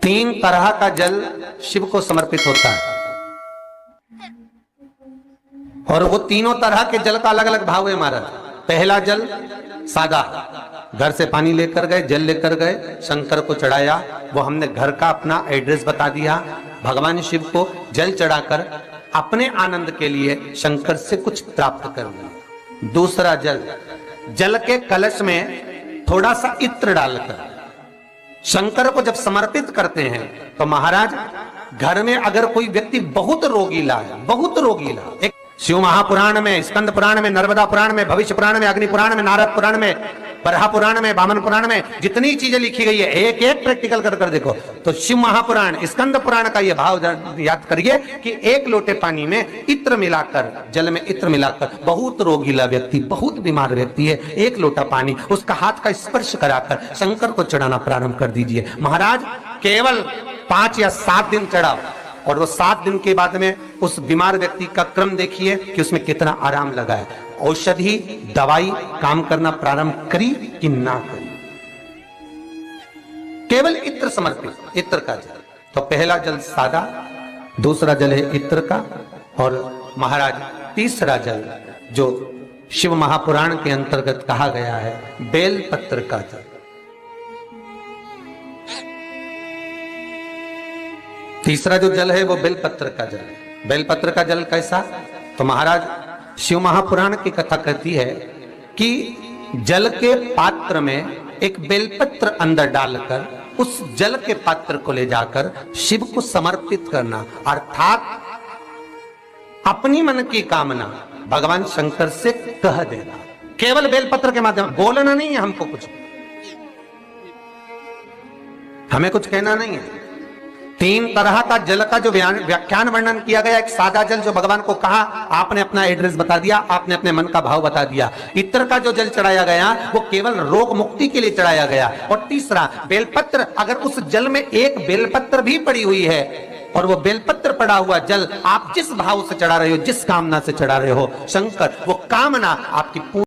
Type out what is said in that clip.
तीन तरह का जल शिव को समर्पित होता है और वो तीनों तरह के जल का अलग अलग भाव है महाराज। पहला जल सादा, घर से पानी लेकर गए, जल लेकर गए, शंकर को चढ़ाया, वो हमने घर का अपना एड्रेस बता दिया, भगवान शिव को जल चढ़ाकर अपने आनंद के लिए शंकर से कुछ प्राप्त कर लिया। दूसरा जल, जल के कलश में थोड़ा सा इत्र डालकर शंकर को जब समर्पित करते हैं तो महाराज घर में अगर कोई व्यक्ति बहुत रोगीला है, बहुत रोगीला, एक शिव महापुराण में, स्कंद पुराण में, नर्मदा पुराण में, भविष्य पुराण में, अग्नि पुराण में, नारद पुराण में, बरहा पुराण में, वामन पुराण में जितनी चीजें लिखी गई है एक एक प्रैक्टिकल कर देखो तो शिव महापुराण, स्कंद पुराण का यह भाव याद करिए कि एक लोटे पानी में इत्र मिलाकर, जल में इत्र मिलाकर, बहुत रोगीला व्यक्ति, बहुत बीमार व्यक्ति है, एक लोटा पानी उसका हाथ का स्पर्श कराकर शंकर को चढ़ाना प्रारंभ कर दीजिए। महाराज केवल 5 या 7 दिन चढ़ाओ और वो 7 दिन के बाद में उस बीमार व्यक्ति का क्रम देखिए कि उसमें कितना आराम लगा है। औषधि दवाई काम करना प्रारंभ करी कि ना करी। केवल इत्र समर्पित, इत्र का जल। तो पहला जल सादा, दूसरा जल है इत्र का, और महाराज तीसरा जल जो शिव महापुराण के अंतर्गत कहा गया है बेल पत्र का जल। तीसरा जो जल है वो बेलपत्र का जल। बेलपत्र का जल कैसा? तो महाराज शिव महापुराण की कथा कहती है कि जल के पात्र में एक बेलपत्र अंदर डालकर उस जल के पात्र को ले जाकर शिव को समर्पित करना, अर्थात अपनी मन की कामना भगवान शंकर से कह देना, केवल बेलपत्र के माध्यम, बोलना नहीं है हमको कुछ, हमें कुछ कहना नहीं है। 3 तरह का जल का जो व्याख्यान वर्णन किया गया, एक सादा जल जो भगवान को कहा, आपने अपना एड्रेस बता दिया, आपने अपने मन का भाव बता दिया। इत्र का जो जल चढ़ाया गया वो केवल रोग मुक्ति के लिए चढ़ाया गया। और तीसरा बेलपत्र, अगर उस जल में एक बेलपत्र भी पड़ी हुई है और वो बेलपत्र पड़ा हुआ जल आप जिस भाव से चढ़ा रहे हो, जिस कामना से चढ़ा रहे हो शंकर, वो कामना आपकी